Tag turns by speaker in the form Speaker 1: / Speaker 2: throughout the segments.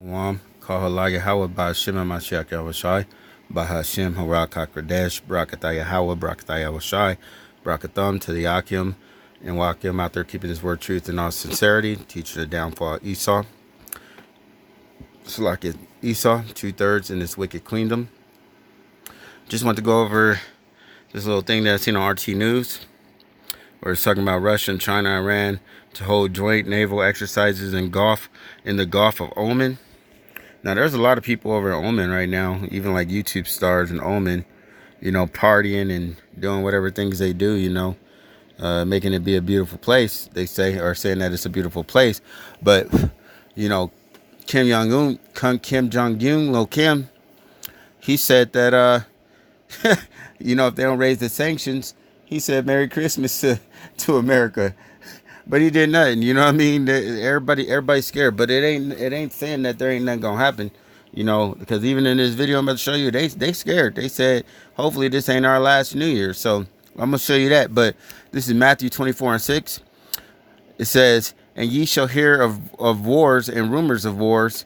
Speaker 1: Kahalaya Hawa Ba Shema Mashiach Yawashai, Bahashem Harak HaKadesh, Brakataya Hawa, Brakataya Washai, Brakatham to the Akim, and Wakim out there keeping his word truth in all sincerity, teaching the downfall of Esau. It's like Esau, 2/3 in this wicked kingdom. Just want to go over this little thing that I seen on RT News, where it's talking about Russia and China, Iran to hold joint naval exercises in the Gulf of Oman. Now, there's a lot of people over in Oman right now, even like YouTube stars in Oman, partying and doing whatever things they do, making it be a beautiful place, they say, or saying that it's a beautiful place. But, you know, Kim Jong-un, Lil Kim, he said that, if they don't raise the sanctions, he said Merry Christmas to America. But he did nothing, you know what I mean? Everybody's scared, but it ain't saying that there ain't nothing gonna happen, because even in this video I'm about to show you, they scared. They said hopefully this ain't our last New Year, so I'm gonna show you that. But this is Matthew 24:6. It says, "And ye shall hear of wars and rumors of wars.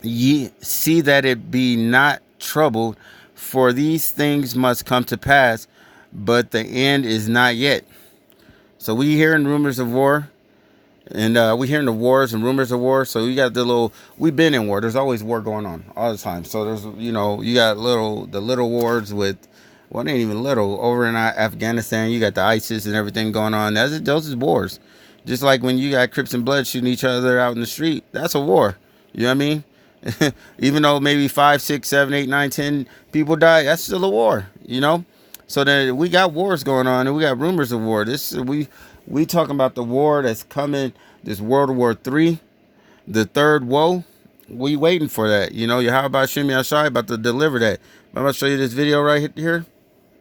Speaker 1: Ye see that it be not troubled, for these things must come to pass, but the end is not yet." So we hearing rumors of war, and we hearing the wars and rumors of war. So you got we've been in war. There's always war going on all the time. So there's, you got the little wars with, well, it ain't even little, over in Afghanistan. You got the ISIS and everything going on. Those is wars. Just like when you got Crips and Bloods shooting each other out in the street, that's a war. You know what I mean? Even though maybe 5, 6, 7, 8, 9, 10 people die, that's still a war, So then we got wars going on, and we got rumors of war. We talking about the war that's coming, this World War III, the third woe. We waiting for that, How about Shimi Ashai about to deliver that? I'm about to show you this video right here.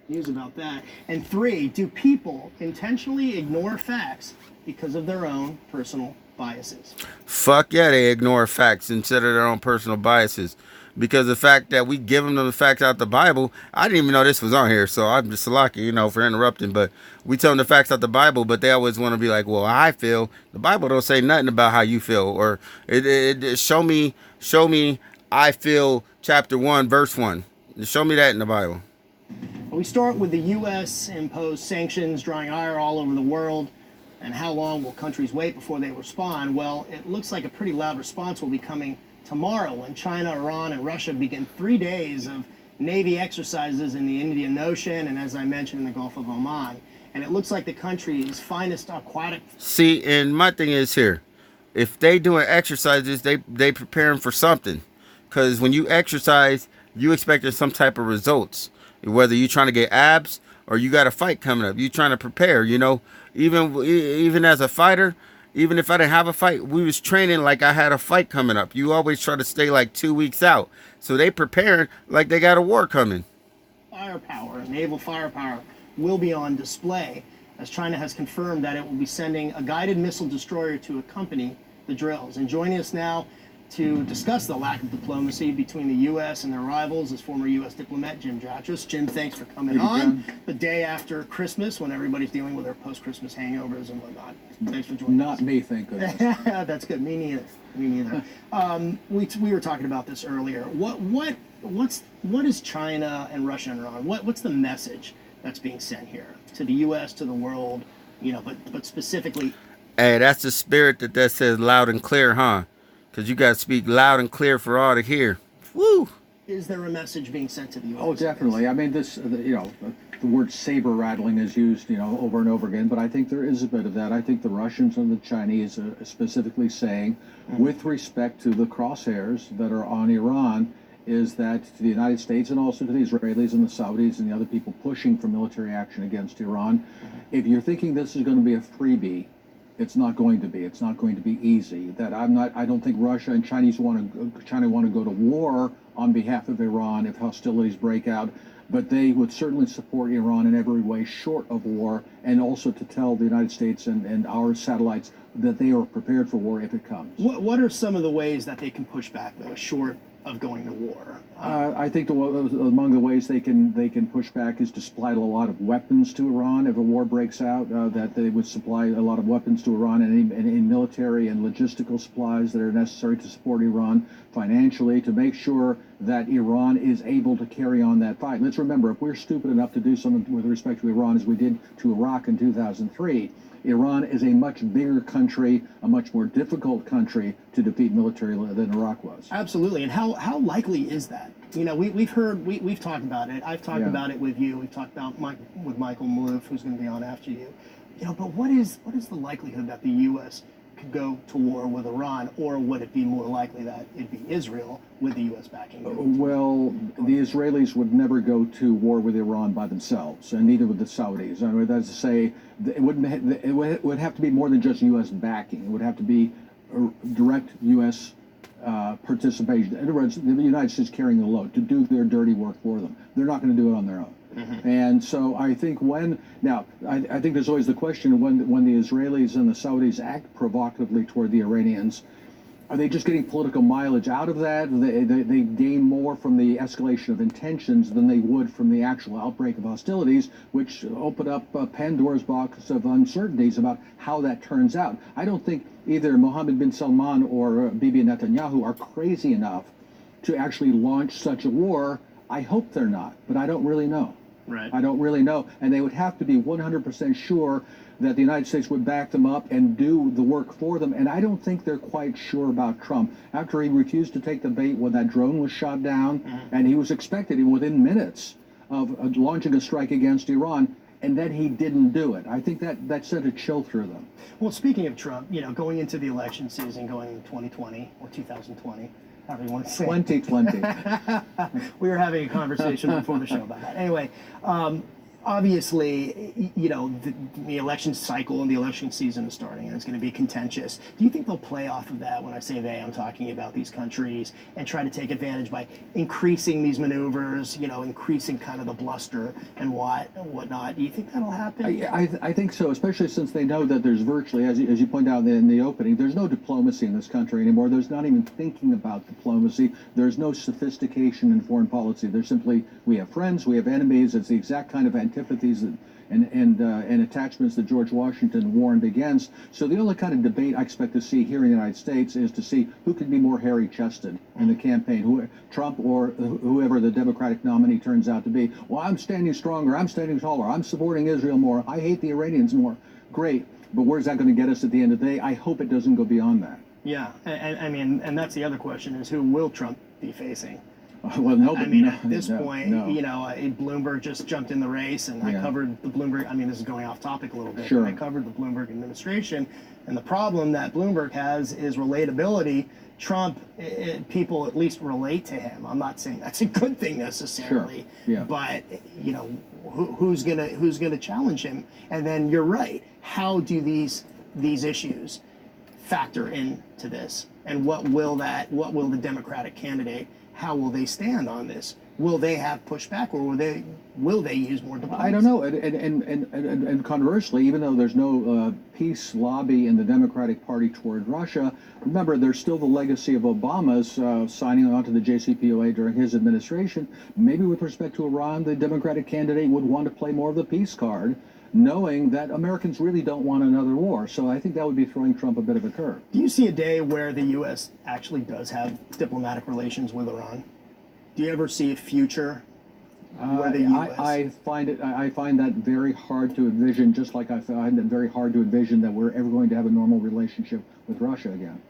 Speaker 2: News about that. And 3, do people intentionally ignore facts because of their own personal biases?
Speaker 1: Fuck yeah, they ignore facts instead of their own personal biases. Because the fact that we give them the facts out the Bible, I didn't even know this was on here, so I'm just lucky, for interrupting. But we tell them the facts out the Bible, but they always want to be like, well, I feel. The Bible don't say nothing about how you feel, or show me, I feel chapter 1, verse 1. Show me that in the Bible.
Speaker 2: We start with the U.S. imposed sanctions, drawing ire all over the world. And how long will countries wait before they respond? Well, it looks like a pretty loud response will be coming tomorrow when China, Iran, and Russia begin 3 days of Navy exercises in the Indian Ocean and, as I mentioned, in the Gulf of Oman. And it looks like the country's finest aquatic...
Speaker 1: See, and my thing is here, if they doing exercises, they preparing for something. Because when you exercise, you expecting some type of results. Whether you trying to get abs or you got a fight coming up, you trying to prepare, Even as a fighter, even if I didn't have a fight, we was training like I had a fight coming up. You always try to stay like 2 weeks out. So they preparing like they got a war coming.
Speaker 2: Firepower, naval firepower, will be on display, as China has confirmed that it will be sending a guided missile destroyer to accompany the drills. And joining us now to discuss the lack of diplomacy between the U.S. and their rivals is former U.S. diplomat Jim Jatras. Jim, thanks for coming on the day after Christmas, when everybody's dealing with their post-Christmas hangovers and whatnot. Thanks for joining us.
Speaker 3: Not me, thank goodness.
Speaker 2: That's good. Me neither. Me neither. We were talking about this earlier. What is China and Russia and Iran? What's the message that's being sent here to the U.S., to the world? But specifically.
Speaker 1: Hey, that's the spirit that says loud and clear, huh? Because you got to speak loud and clear for all to hear. Woo!
Speaker 2: Is there a message being sent to the U.S.?
Speaker 3: Oh, definitely. I mean, the word saber rattling is used, over and over again, but I think there is a bit of that. I think the Russians and the Chinese are specifically saying, with respect to the crosshairs that are on Iran, is that to the United States and also to the Israelis and the Saudis and the other people pushing for military action against Iran, if you're thinking this is going to be a freebie, it's not going to be. It's not going to be easy. I don't think Russia and China want to go to war on behalf of Iran if hostilities break out, but they would certainly support Iran in every way short of war, and also to tell the United States and our satellites that they are prepared for war if it comes.
Speaker 2: What are some of the ways that they can push back, though, short of going to war?
Speaker 3: I think among the ways they can push back is to supply a lot of weapons to Iran if a war breaks out. That they would supply a lot of weapons to Iran and any military and logistical supplies that are necessary to support Iran financially to make sure that Iran is able to carry on that fight. Let's remember, if we're stupid enough to do something with respect to Iran as we did to Iraq in 2003, Iran is a much bigger country, a much more difficult country to defeat militarily than Iraq was.
Speaker 2: Absolutely. And how likely is that? You know, we've talked about it. I've talked about it with you. We've talked about with Michael Maloof, who's going to be on after you. You know, but what is the likelihood that the U.S. could go to war with Iran, or would it be more likely that it'd be Israel with the U.S. backing?
Speaker 3: Well, the Israelis would never go to war with Iran by themselves, and neither would the Saudis. I mean, that's to say, it would have to be more than just U.S. backing. It would have to be direct U.S. Participation. In other words, the United States carrying the load to do their dirty work for them. They're not going to do it on their own. And so I think I think there's always the question when the Israelis and the Saudis act provocatively toward the Iranians, are they just getting political mileage out of that? They gain more from the escalation of intentions than they would from the actual outbreak of hostilities, which open up Pandora's box of uncertainties about how that turns out. I don't think either Mohammed bin Salman or Bibi Netanyahu are crazy enough to actually launch such a war. I hope they're not, but I don't really know.
Speaker 2: Right.
Speaker 3: I don't really know. And they would have to be 100% sure that the United States would back them up and do the work for them. And I don't think they're quite sure about Trump. After he refused to take the bait when that drone was shot down, and he was expected within minutes of launching a strike against Iran, and then he didn't do it. I think that sent a chill through them.
Speaker 2: Well, speaking of Trump, you know, going into the election season, going into 2020 or 2020, however you want to say it.
Speaker 3: 2020.
Speaker 2: We were having a conversation before the show about that. Anyway, obviously, you know, the election cycle and the election season is starting, and it's going to be contentious. Do you think they'll play off of that? When I say they, I'm talking about these countries, and try to take advantage by increasing these maneuvers, you know, increasing kind of the bluster and whatnot. Do you think that'll happen?
Speaker 3: I think so, especially since they know that there's virtually, as you pointed out in the opening, there's no diplomacy in this country anymore. There's not even thinking about diplomacy. There's no sophistication in foreign policy. There's simply, we have friends, we have enemies. It's the exact kind of antipathies and attachments that George Washington warned against. So the only kind of debate I expect to see here in the United States is to see who can be more hairy-chested in the campaign, Trump or whoever the Democratic nominee turns out to be. Well, I'm standing stronger, I'm standing taller, I'm supporting Israel more, I hate the Iranians more. Great, but where's that going to get us at the end of the day? I hope it doesn't go beyond that.
Speaker 2: Yeah, and I mean, and that's the other question is who will Trump be facing?
Speaker 3: Well, nobody.
Speaker 2: I mean, at this point, you know, Bloomberg just jumped in the race, and I covered the Bloomberg. I mean, this is going off topic a little bit.
Speaker 3: Sure.
Speaker 2: I covered the Bloomberg administration, and the problem that Bloomberg has is relatability. Trump, people at least relate to him. I'm not saying that's a good thing necessarily,
Speaker 3: Sure. Yeah.
Speaker 2: but you know, who's gonna challenge him? And then you're right. How do these issues factor into this? And what will the Democratic candidate? How will they stand on this? Will they have pushback, or will they use more diplomacy?
Speaker 3: I don't know. And conversely, even though there's no peace lobby in the Democratic Party toward Russia, remember there's still the legacy of Obama's signing on to the JCPOA during his administration. Maybe with respect to Iran, the Democratic candidate would want to play more of the peace card, knowing that Americans really don't want another war. So I think that would be throwing Trump a bit of a curve.
Speaker 2: Do you see a day where the U.S. actually does have diplomatic relations with Iran? Do you ever see a future where the U.S.
Speaker 3: I find that very hard to envision, just like I find it very hard to envision that we're ever going to have a normal relationship with Russia again.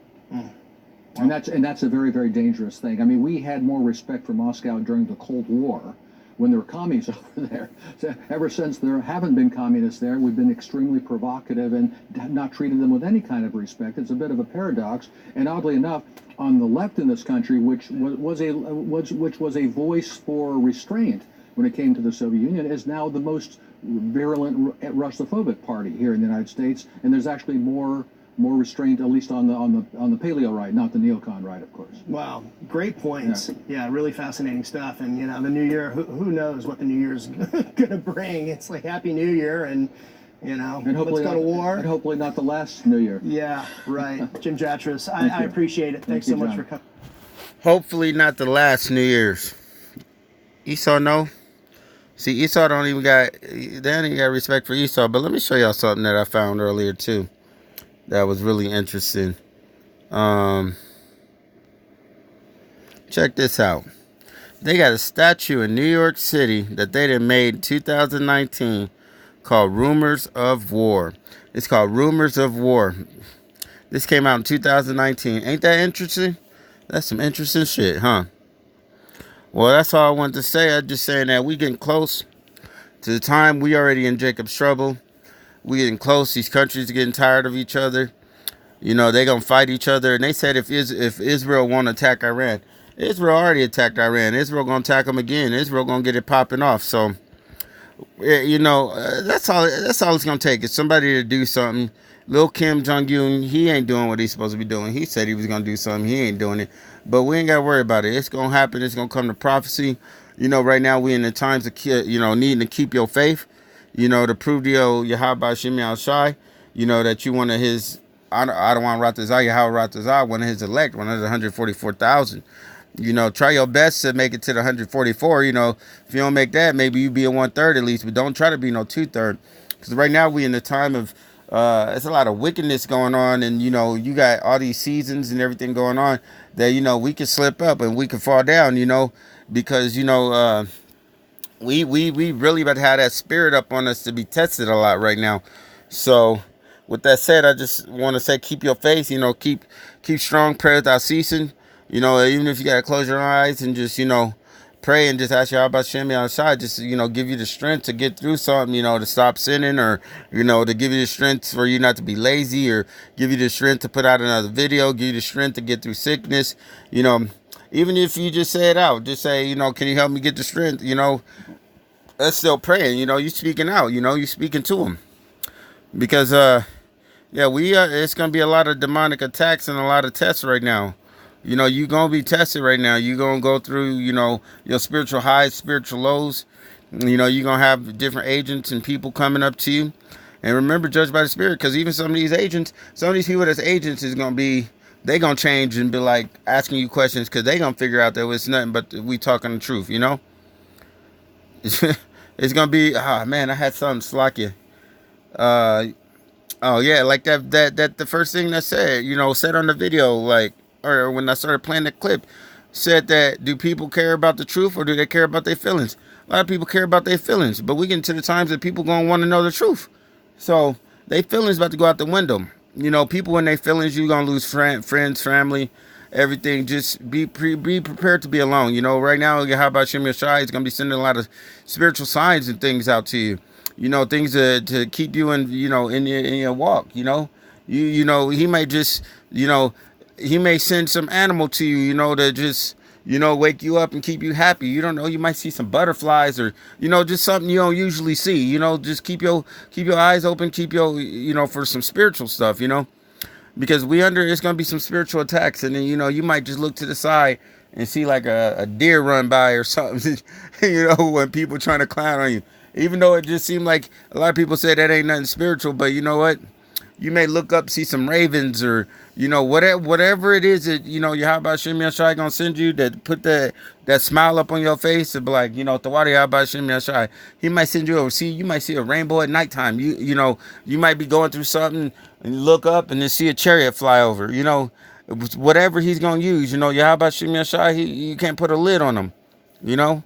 Speaker 3: And that's a very, very dangerous thing. I mean, we had more respect for Moscow during the Cold War when there were commies over there. So ever since there haven't been communists there, we've been extremely provocative and not treated them with any kind of respect. It's a bit of a paradox. And oddly enough, on the left in this country, which was a voice for restraint when it came to the Soviet Union, is now the most virulent Russophobic party here in the United States. And there's actually more restraint, at least on the paleo right, not the neocon right, of course.
Speaker 2: Wow, great points. Yeah, really fascinating stuff. And you know, the new year, who knows what the new year's gonna bring? It's like Happy New Year, and you know,
Speaker 3: and
Speaker 2: let's go to war.
Speaker 3: And hopefully not the last New Year.
Speaker 2: Yeah, right. Jim Jatras, I appreciate it. Thanks so much for coming.
Speaker 1: Hopefully not the last New Year's. Esau, no. See, Esau don't even got, they don't even got respect for Esau. But let me show y'all something that I found earlier too that was really interesting. Check this out. They got a statue in New York City that they done made in 2019 called Rumors of War. It's called Rumors of War. This came out in 2019. Ain't that interesting? That's some interesting shit, huh? Well, that's all I wanted to say. I'm just saying that we getting close to the time. We already in Jacob's trouble. We getting close. These countries are getting tired of each other. You know, they going to fight each other. And they said if Israel want to attack Iran, Israel already attacked Iran. Israel going to attack them again. Israel going to get it popping off. So, you know, that's all it's going to take is somebody to do something. Lil Kim Jong-un, he ain't doing what he's supposed to be doing. He said he was going to do something. He ain't doing it. But we ain't got to worry about it. It's going to happen. It's going to come to prophecy. You know, right now we in the times of, you know, needing to keep your faith, you know, to prove to Yahweh Shem Shai, you know, that you one of his, I don't want Ratazah, Yahweh Ratazah, one of his elect, one of the 144,000. You know, try your best to make it to the 144. You know, if you don't make that, maybe you be a 1/3 at least, but don't try to be no 2/3. Because right now we in the time of, it's a lot of wickedness going on, and you know, you got all these seasons and everything going on that, you know, we can slip up and we can fall down, you know, because, you know, we really about to have that spirit up on us to be tested a lot right now. So with that said, I just want to say, keep your faith, you know, keep strong, pray without ceasing. You know, even if you got to close your eyes and just, you know, pray and just ask you about Shem outside, just, you know, give you the strength to get through something, you know, to stop sinning, or, you know, to give you the strength for you not to be lazy, or give you the strength to put out another video, give you the strength to get through sickness. You know, even if you just say it out, just say, you know, can you help me get the strength? You know, that's still praying. You know, you speaking out, you know, you speaking to him. Because, yeah, it's going to be a lot of demonic attacks and a lot of tests right now. You know, you're going to be tested right now. You're going to go through, you know, your spiritual highs, spiritual lows. You know, you're going to have different agents and people coming up to you. And remember, judge by the Spirit, because even some of these agents, some of these people that's agents is going to be, they going to change and be like asking you questions, because they going to figure out that it's nothing but we talking the truth, you know? It's going to be, oh, man, I had something slack you. Oh, yeah, like that the first thing that said, you know, said on the video, like, or when I started playing the clip, said that, do people care about the truth or do they care about their feelings? A lot of people care about their feelings, but we get into the times that people going to want to know the truth. So their feelings about to go out the window. You know, people when they feelings, you're going to lose friends, family, everything. Just be prepared to be alone. You know, right now, how about Shem Yeshai? He's going to be sending a lot of spiritual signs and things out to you. You know, things to keep you in, you know, in your walk, you know. You know, he may just, you know, he may send some animal to you, you know, to just, you know, wake you up and keep you happy. You don't know, you might see some butterflies or, you know, just something you don't usually see. You know, just keep your eyes open, keep your, you know, for some spiritual stuff, you know. Because it's going to be some spiritual attacks. And then, you know, you might just look to the side and see like a deer run by or something, you know, when people trying to clown on you. Even though it just seemed like a lot of people say that ain't nothing spiritual, but you know what? You may look up, see some ravens, or, you know, whatever it is that, you know, Yahweh Shem Yashai gonna send you that put that smile up on your face and be like, you know, Tawari Yahweh Shem Yashai. He might send you over. See, you might see a rainbow at nighttime. You know, you might be going through something and you look up and then see a chariot fly over. You know, whatever he's gonna use. You know, Yahweh Shem Yashai. You can't put a lid on him. You know.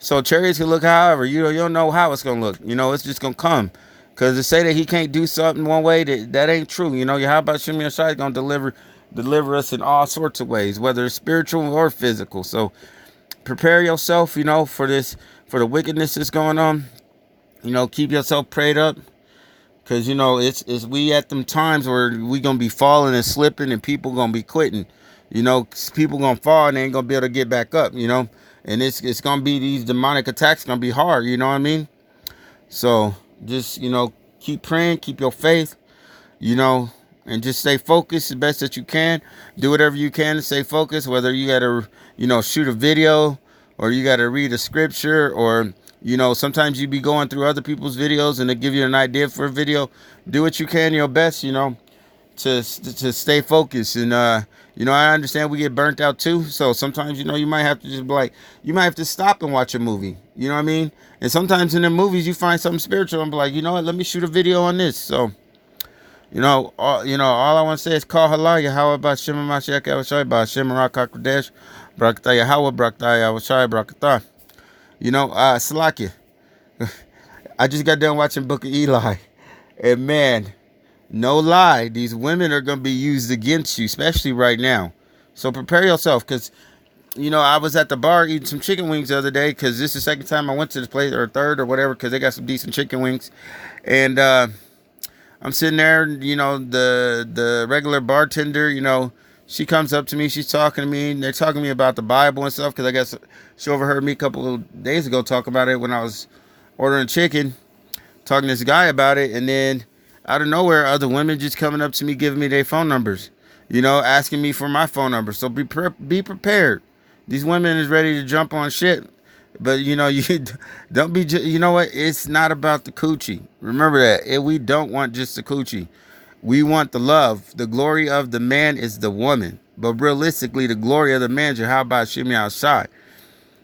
Speaker 1: So chariots can look however, you know, you don't know how it's going to look. You know, it's just going to come. Because to say that he can't do something one way, that ain't true. You know, how about Shem Yashai is going to deliver us in all sorts of ways, whether it's spiritual or physical. So prepare yourself, you know, for the wickedness that's going on. You know, keep yourself prayed up. Because, you know, it's we at them times where we going to be falling and slipping and people going to be quitting. You know, people going to fall and they ain't going to be able to get back up, you know. And it's going to be, these demonic attacks going to be hard, you know what I mean? So just, you know, keep praying, keep your faith, you know, and just stay focused the best that you can. Do whatever you can to stay focused, whether you got to, you know, shoot a video or you got to read a scripture, or, you know, sometimes you be going through other people's videos and they give you an idea for a video. Do what you can, your best, you know, to stay focused. And you know, I understand we get burnt out too. So sometimes, you know, you might have to just be like, you might have to stop and watch a movie. You know what I mean? And sometimes in the movies you find something spiritual and be like, you know what, let me shoot a video on this. So all I want to say is call halal Yahweh B'Shem Mashiach Yahushai B'Shem Barak HaKodesh Barakatah Yahweh Barakatah Yahushai Barakatah. You know, Salakia. I just got done watching Book of Eli, and man, no lie, these women are gonna be used against you, especially right now. So prepare yourself, cause you know I was at the bar eating some chicken wings the other day, cause this is the second time I went to this place, or third or whatever, cause they got some decent chicken wings, and I'm sitting there, you know, the regular bartender, you know, she comes up to me, she's talking to me, and they're talking to me about the Bible and stuff, because I guess she overheard me a couple of days ago talk about it when I was ordering chicken, talking to this guy about it, and then out of nowhere, other women just coming up to me, giving me their phone numbers, you know, asking me for my phone number. So be prepared. These women is ready to jump on shit. But, you know, you don't be, you know what? It's not about the coochie. Remember that. We don't want just the coochie. We want the love. The glory of the man is the woman. But realistically, the glory of the man is how about Shimmy outside.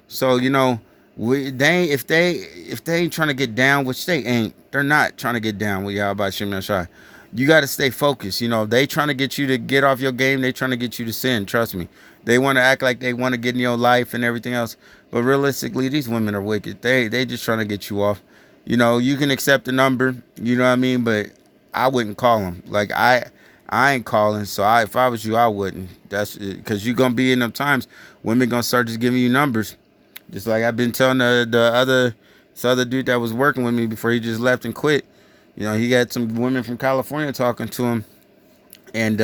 Speaker 1: So, you know, if they ain't trying to get down, which they ain't, they're not trying to get down with y'all about Shimmy outside. You got to stay focused. You know, they trying to get you to get off your game. They trying to get you to sin. Trust me. They want to act like they want to get in your life and everything else. But realistically, these women are wicked. They just trying to get you off. You know, you can accept the number. You know what I mean? But I wouldn't call them. Like, I ain't calling. So if I was you, I wouldn't. That's because you're going to be in them times. Women going to start just giving you numbers. Just like I've been telling this other dude that was working with me before he just left and quit. You know, he had some women from California talking to him. And,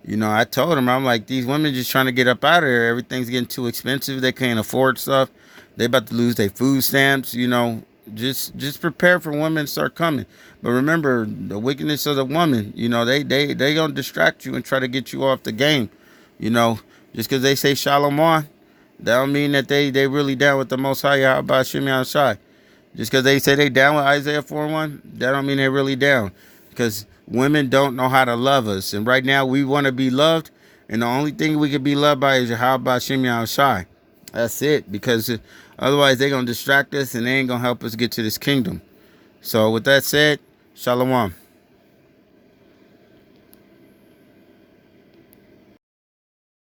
Speaker 1: you know, I told him, I'm like, these women just trying to get up out of here. Everything's getting too expensive. They can't afford stuff. They about to lose their food stamps. You know, just prepare for women to start coming. But remember, the wickedness of the woman, you know, they going to distract you and try to get you off the game. You know, just because they say Shalom on, that don't mean that they really down with the Most High Yahweh Shimmy outside. Just because they say they down with Isaiah 4:1, that don't mean they're really down. Because women don't know how to love us. And right now we want to be loved. And the only thing we can be loved by is Yahweh Shimmy outside. That's it. Because otherwise they're going to distract us and they ain't going to help us get to this kingdom. So with that said, Shalom.